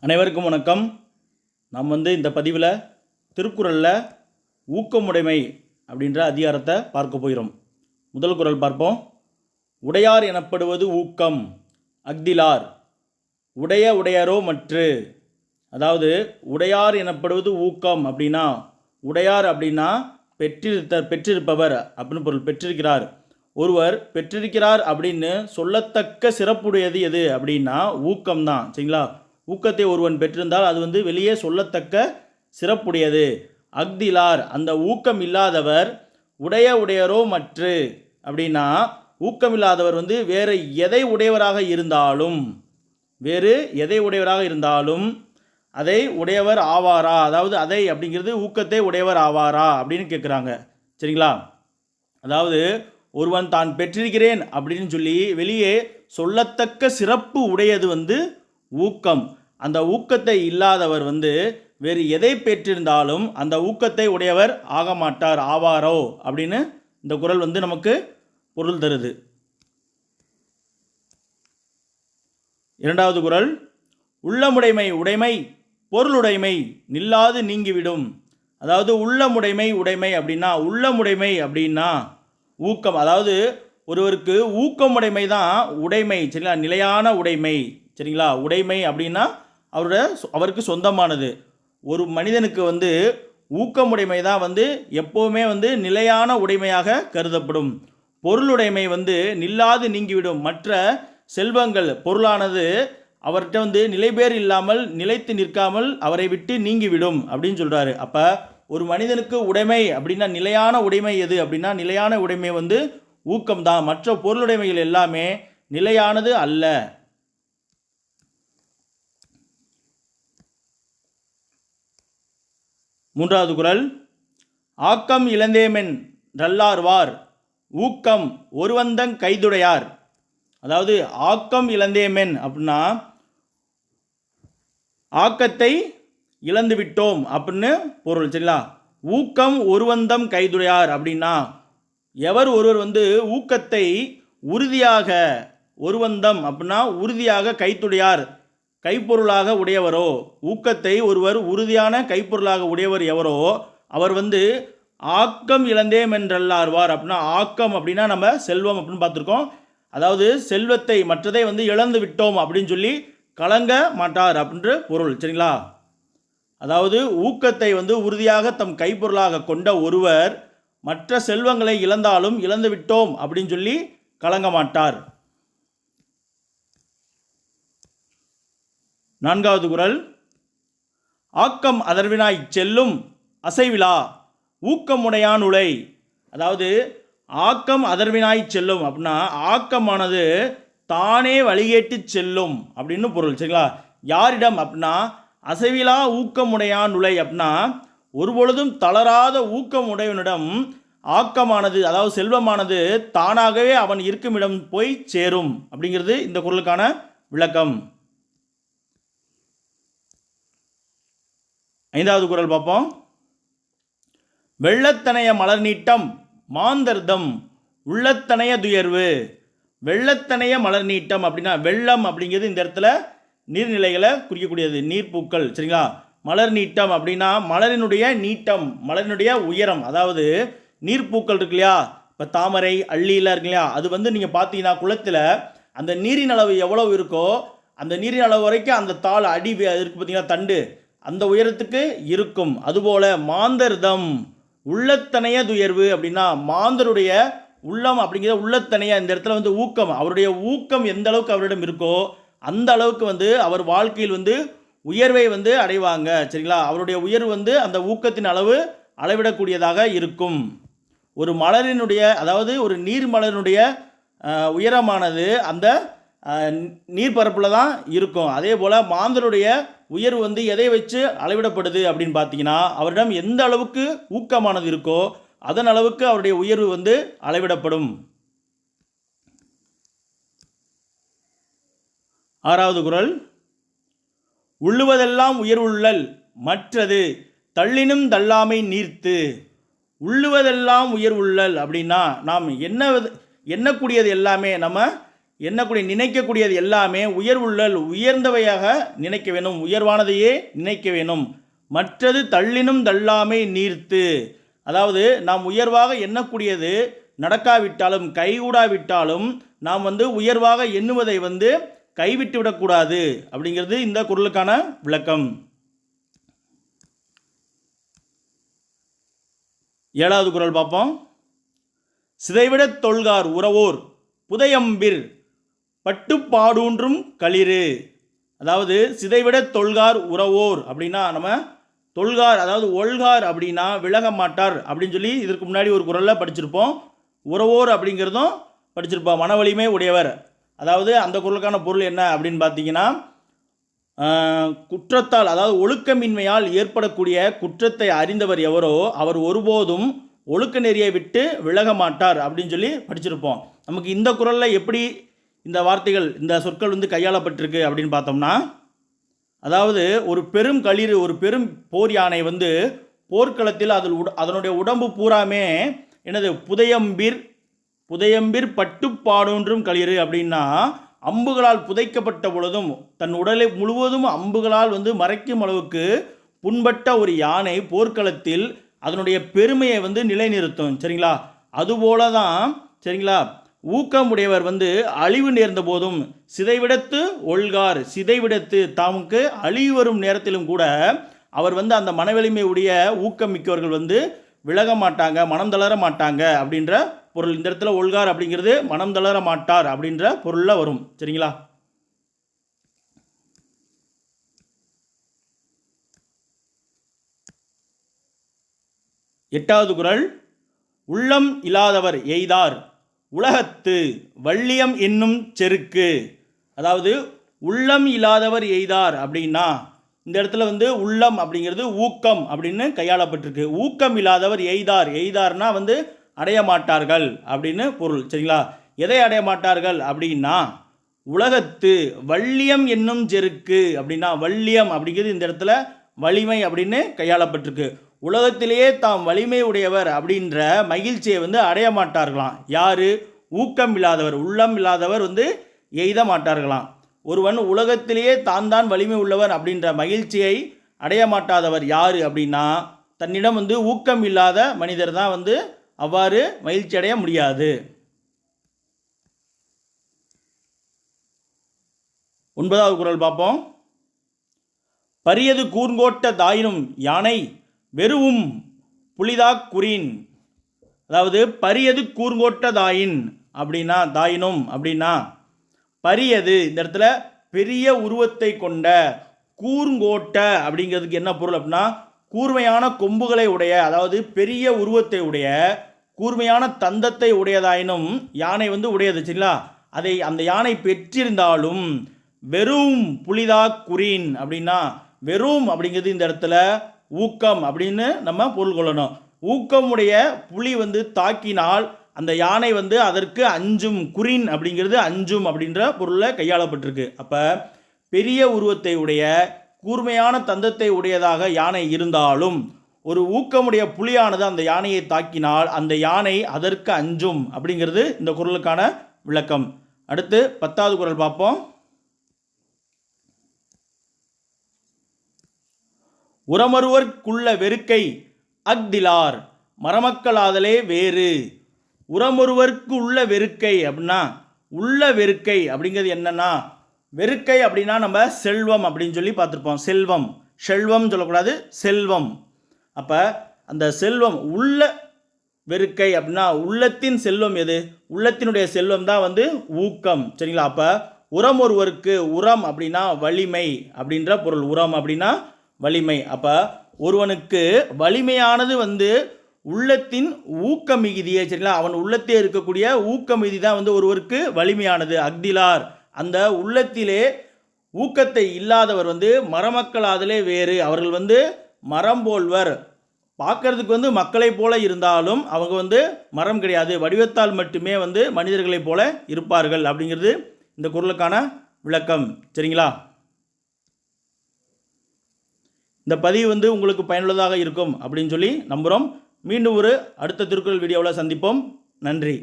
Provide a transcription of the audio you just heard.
அனைவருக்கும் வணக்கம். நாம் இந்த பதிவில் திருக்குறளில் ஊக்கமுடைமை அப்படின்ற அதிகாரத்தை பார்க்க போகிறோம். முதல் குறள் பார்ப்போம். உடையார் எனப்படுவது ஊக்கம் அஃதிலார் உடையரோ மற்று. அதாவது உடையார் எனப்படுவது ஊக்கம் அப்படின்னா, உடையார் அப்படின்னா பெற்றிருப்பவர் அப்படின்னு பொருள். பெற்றிருக்கிறார், ஒருவர் பெற்றிருக்கிறார் அப்படின்னு சொல்லத்தக்க சிறப்புடையது எது அப்படின்னா ஊக்கம்தான். சரிங்களா? ஊக்கத்தை ஒருவன் பெற்றிருந்தால் அது வெளியே சொல்லத்தக்க சிறப்புடையது. அஃதிலார் அந்த ஊக்கம் இல்லாதவர் உடையரோ மற்று அப்படின்னா, ஊக்கம் இல்லாதவர் வேறு எதை உடையவராக இருந்தாலும் அதை உடையவர் ஆவாரா. அதாவது அதை அப்படிங்கிறது ஊக்கத்தை உடையவர் ஆவாரா அப்படின்னு கேட்குறாங்க. சரிங்களா? அதாவது ஒருவன் தான் பெற்றிருக்கிறேன் அப்படின்னு சொல்லி வெளியே சொல்லத்தக்க சிறப்பு உடையது ஊக்கம். அந்த ஊக்கத்தை இல்லாதவர் வேறு எதை பெற்றிருந்தாலும் அந்த ஊக்கத்தை உடையவர் ஆக மாட்டார், ஆவாரோ அப்படின்னு இந்த குறள் நமக்கு பொருள் தருது. இரண்டாவது குறள். உடைமை பொருளுடைமை நில்லாது நீங்கிவிடும். அதாவது உடைமை அப்படின்னா ஊக்கம். அதாவது ஒருவருக்கு ஊக்கமுடைமை தான் உடைமை. சரிங்களா? நிலையான உடைமை. சரிங்களா? உடைமை அப்படின்னா அவருக்கு சொந்தமானது. ஒரு மனிதனுக்கு ஊக்கமுடைமை தான் எப்போவுமே நிலையான உடைமையாக கருதப்படும். பொருளுடைமை நில்லாது நீங்கிவிடும். மற்ற செல்வங்கள் பொருளானது அவர்கிட்ட நிலைபேறு இல்லாமல் நிலைத்து நிற்காமல் அவரை விட்டு நீங்கிவிடும் அப்படின்னு சொல்கிறாரு. அப்போ ஒரு மனிதனுக்கு உடைமை அப்படின்னா நிலையான உடைமை எது அப்படின்னா, நிலையான உடைமை ஊக்கம்தான். மற்ற பொருளுடைமைகள் எல்லாமே நிலையானது அல்ல. மூன்றாவது குறள். ஆக்கம் இழந்தேமென் ரல்லார்வார் ஊக்கம் ஒருவந்தங் கைதுடையார். அதாவது ஆக்கம் இழந்தேமென் அப்படின்னா ஆக்கத்தை இழந்து விட்டோம் அப்படின்னு பொருள். சரிங்களா? ஊக்கம் ஒருவந்தம் கைதுடையார் அப்படின்னா எவர் ஒருவர் ஊக்கத்தை உறுதியாக, ஒருவந்தம் அப்படின்னா உறுதியாக, கைத்துடையார் கைப்பொருளாக உடையவரோ, ஊக்கத்தை ஒருவர் உறுதியான கைப்பொருளாக உடையவர் எவரோ அவர் ஆக்கம் இழந்தேமென்றல்லார்வார். அப்படின்னா ஆக்கம் அப்படின்னா நம்ம செல்வம் அப்படின்னு பார்த்துருக்கோம். அதாவது செல்வத்தை மற்றதை இழந்து விட்டோம் அப்படின்னு சொல்லி கலங்க மாட்டார் அப்படின்ற பொருள். சரிங்களா? அதாவது ஊக்கத்தை உறுதியாக தம் கைப்பொருளாக கொண்ட ஒருவர் மற்ற செல்வங்களை இழந்தாலும் இழந்து விட்டோம் அப்படின்னு சொல்லி கலங்க மாட்டார். நான்காவது குறள். ஆக்கம் அதர்வினாய் செல்லும் அசைவிலா ஊக்கமுடையான் உலை. அதாவது ஆக்கம் அதர்வினாய் செல்லும் அப்படின்னா ஆக்கமானது தானே வழிகேட்டு செல்லும் அப்படின்னு பொருள். சரிங்களா? யாரிடம் அப்படின்னா அசைவிலா ஊக்கமுடையான் உலை அப்படின்னா ஒருபொழுதும் தளராத ஊக்கமுடையவனிடம் ஆக்கமானது, அதாவது செல்வமானது தானாகவே அவன் இருக்கும் இடம் போய் சேரும் அப்படிங்கிறது இந்த குறளுக்கான விளக்கம். ஐந்தாவது குறள் பார்ப்போம். வெள்ளத்தனைய மலர் நீட்டம் மாந்தர்தம் உள்ளத்தனைய துயர்வு. வெள்ளத்தனைய மலர் நீட்டம் அப்படின்னா வெள்ளம் அப்படிங்கிறது இந்த இடத்துல நீர்நிலைகளை குறிக்கக்கூடியது, நீர்ப்பூக்கள். சரிங்களா? மலர் நீட்டம் அப்படின்னா மலரினுடைய நீட்டம், மலரினுடைய உயரம். அதாவது நீர்ப்பூக்கள் இருக்கு இல்லையா, இப்போ தாமரை அள்ளிலாம் இருக்கு இல்லையா, அது நீங்கள் பார்த்தீங்கன்னா குளத்தில் அந்த நீரின் அளவு எவ்வளவு இருக்கோ அந்த நீரின் அளவு வரைக்கும் அந்த தாள் அடி இருக்குது பார்த்தீங்கன்னா, தண்டு அந்த உயரத்துக்கு இருக்கும். அதுபோல் மாந்தர்தம் உள்ளத்தனைய துயர்வு அப்படின்னா மாந்தருடைய உள்ளம் அப்படிங்கிற உள்ளத்தனைய இந்த இடத்துல ஊக்கம், அவருடைய ஊக்கம் எந்த அளவுக்கு அவரிடம் இருக்கோ அந்த அளவுக்கு அவர் வாழ்க்கையில் உயர்வை அடைவாங்க. சரிங்களா? அவருடைய உயர்வு அந்த ஊக்கத்தின் அளவு அளவிடக்கூடியதாக இருக்கும். ஒரு மலரினுடைய, அதாவது ஒரு நீர் மலரினுடைய உயரமானது அந்த நீர்பரப்பில் தான் இருக்கும். அதே போல் மாந்தருடைய உயர்வு எதை வச்சு அளவிடப்படுது அப்படின்னு பார்த்தீங்கன்னா அவரிடம் எந்த அளவுக்கு ஊக்கமானது இருக்கோ அதன் அளவுக்கு அவருடைய உயர்வு அளவிடப்படும். ஆறாவது குறள். உள்ளுவதெல்லாம் உயர்வுள்ளல் மற்றது தள்ளினும் தள்ளாமை நீர்த்து. உள்ளுவதெல்லாம் உயர்வுள்ளல் அப்படின்னா நாம் எண்ணக்கூடியது எல்லாமே நம்ம எண்ணக்கூடிய நினைக்கக்கூடியது எல்லாமே உயர்வுள்ளல் உயர்ந்தவையாக நினைக்க வேணும், உயர்வானதையே நினைக்க வேணும். மற்றது தள்ளினும் தள்ளாமை நீர்த்து, அதாவது நாம் உயர்வாக எண்ணக்கூடியது நடக்காவிட்டாலும் கைகூடாவிட்டாலும் நாம் உயர்வாக எண்ணுவதை கைவிட்டு விடக்கூடாது அப்படிங்கிறது இந்த குறளுக்கான விளக்கம். 7வது குறள் பார்ப்போம். சிதைவிடத் தொல்கார் உறவோர் புதையம்பிர் பட்டுப்பாடூன்றும் களிறு. அதாவது சிதைவிடத் தொல்கார் உறவோர் அப்படின்னா நம்ம தொல்கார், அதாவது ஒல்கார் அப்படின்னா விலக மாட்டார் அப்படின்னு சொல்லி இதற்கு முன்னாடி ஒரு குறளில் படிச்சிருப்போம். உறவோர் அப்படிங்கிறதும் படிச்சிருப்போம். மன வலிமை உடையவர், அதாவது அந்த குறளுக்கான பொருள் என்ன அப்படின்னு பார்த்தீங்கன்னா, குற்றத்தால் அதாவது ஒழுக்கமின்மையால் ஏற்படக்கூடிய குற்றத்தை அறிந்தவர் எவரோ அவர் ஒருபோதும் ஒழுக்க நெறியை விட்டு விலக மாட்டார் அப்படின்னு சொல்லி படிச்சிருப்போம். நமக்கு இந்த குறளில் எப்படி இந்த வார்த்தைகள் இந்த சொற்கள் கையாளப்பட்டிருக்கு அப்படின்னு பார்த்தோம்னா, அதாவது ஒரு பெரும் களிறு, ஒரு பெரும் போர் யானை போர்க்களத்தில் அதனுடைய உடம்பு பூராமே என்னது புதையம்பிர் பட்டுப்பாடொன்றும் களிறு அப்படின்னா அம்புகளால் புதைக்கப்பட்ட பொழுதும் தன் உடலை முழுவதும் அம்புகளால் மறைக்கும் அளவுக்கு புண்பட்ட ஒரு யானை போர்க்களத்தில் அதனுடைய பெருமையை நிலைநிறுத்தும். சரிங்களா? அதுபோல தான் சரிங்களா ஊக்கமுடையவர் அழிவு நேர்ந்த போதும் சிதைவிடத்து ஒல்கார், சிதைவிடத்து தமக்கு அழிவு வரும் நேரத்திலும் கூட அவர் அந்த மனவலிமை உடைய ஊக்கம் மிக்கவர்கள் விலக மாட்டாங்க, மனம் தளர மாட்டாங்க அப்படின்ற பொருள். இந்த இடத்துல ஒல்கார் அப்படிங்கிறது மனம் தளர மாட்டார் அப்படின்ற பொருளில் வரும். சரிங்களா? எட்டாவது குறள். உள்ளம் இல்லாதவர் எய்தார் உலகத்து வள்ளியம் என்னும் செருக்கு. அதாவது உள்ளம் இல்லாதவர் எய்தார் அப்படின்னா இந்த இடத்துல உள்ளம் அப்படிங்கிறது ஊக்கம் அப்படின்னு கையாளப்பட்டிருக்கு. ஊக்கம் இல்லாதவர் எய்தார், எய்தார்னா அடைய மாட்டார்கள் அப்படின்னு பொருள். சரிங்களா? எதை அடைய மாட்டார்கள் அப்படின்னா உலகத்து வள்ளியம் என்னும் செருக்கு அப்படின்னா வள்ளியம் அப்படிங்கிறது இந்த இடத்துல வலிமை அப்படின்னு கையாளப்பட்டிருக்கு. உலகத்திலேயே தாம் வலிமை உடையவர் அப்படின்ற மகிழ்ச்சியை அடைய மாட்டார்களாம். யாரு? ஊக்கம் இல்லாதவர், உள்ளம் இல்லாதவர் எய்த மாட்டார்களாம். ஒருவன் உலகத்திலேயே தான் வலிமை உள்ளவர் அப்படின்ற மகிழ்ச்சியை அடைய மாட்டாதவர் யாரு அப்படின்னா தன்னிடம் ஊக்கம் இல்லாத மனிதர் தான் அவ்வாறு மகிழ்ச்சி அடைய முடியாது. 9வது குறள் பார்ப்போம். பரியது கூர்ங்கோட்ட தாயினும் யானை வெறுவும் புலிதாக் குறின். அதாவது பரியது கூர்ங்கோட்ட தாயின் அப்படின்னா தாயினும் அப்படின்னா பரியது இந்த இடத்துல பெரிய உருவத்தை கொண்ட, கூர்ங்கோட்ட அப்படிங்கிறதுக்கு என்ன பொருள் அப்படின்னா கூர்மையான கொம்புகளை உடைய, அதாவது பெரிய உருவத்தை உடைய கூர்மையான தந்தத்தை உடையதாயினும் யானை உடையது. சரிங்களா? அதை அந்த யானை பெற்றிருந்தாலும் வெறும் புலிதா குறின் அப்படின்னா வெறும் அப்படிங்கிறது இந்த இடத்துல ஊக்கம் அப்படின்னு நம்ம பொருள் கொள்ளணும். ஊக்கமுடைய புலி தாக்கினால் அந்த யானை அதற்கு அஞ்சும், குறின் அப்படிங்கிறது அஞ்சும் அப்படின்ற பொருளில் கையாளப்பட்டிருக்கு. அப்போ பெரிய உருவத்தை உடைய கூர்மையான தந்தத்தை உடையதாக யானை இருந்தாலும் ஒரு ஊக்கமுடைய புலியானது அந்த யானையை தாக்கினால் அந்த யானை அதற்கு அஞ்சும் அப்படிங்கிறது இந்த குறளுக்கான விளக்கம். அடுத்து 10வது குறள் பார்ப்போம். உரமொருவர்க்குள்ள வெறுக்கை அக்திலார் மரமக்களாதலே வேறு. உரமொருவருக்கு உள்ள வெறுக்கை அப்படின்னா உள்ள வெறுக்கை அப்படிங்கிறது என்னன்னா வெறுக்கை அப்படின்னா நம்ம செல்வம் அப்படின்னு சொல்லி பார்த்துருப்போம். செல்வம், செல்வம் சொல்லக்கூடாது, செல்வம். அப்போ அந்த செல்வம் உள்ள வெறுக்கை அப்படின்னா உள்ளத்தின் செல்வம் எது? உள்ளத்தினுடைய செல்வம் தான் ஊக்கம். சரிங்களா? அப்போ உரம் ஒருவருக்கு, உரம் அப்படின்னா வலிமை அப்படின்ற பொருள். உரம் அப்படின்னா வலிமை. அப்போ ஒருவனுக்கு வலிமையானது உள்ளத்தின் ஊக்க மிகுதியே. சரிங்களா? அவன் உள்ளத்தே இருக்கக்கூடிய ஊக்க மிகுதி தான் ஒருவருக்கு வலிமையானது. அக்திலார் அந்த உள்ளத்திலே ஊக்கத்தை இல்லாதவர் மரமக்களாதலே வேறு. அவர்கள் மரம் போல்வர். பார்க்கறதுக்கு மக்களை போல இருந்தாலும் அவங்க மரம் கிடையாது, வடிவத்தால் மட்டுமே மனிதர்களைப் போல இருப்பார்கள் அப்படிங்கிறது இந்த குறளுக்கான விளக்கம். சரிங்களா? இந்த பதிவு உங்களுக்கு பயனுள்ளதாக இருக்கும் அப்படின்னு சொல்லி நம்புகிறோம். மீண்டும் ஒரு அடுத்த திருக்குறள் வீடியோவில் சந்திப்போம். நன்றி.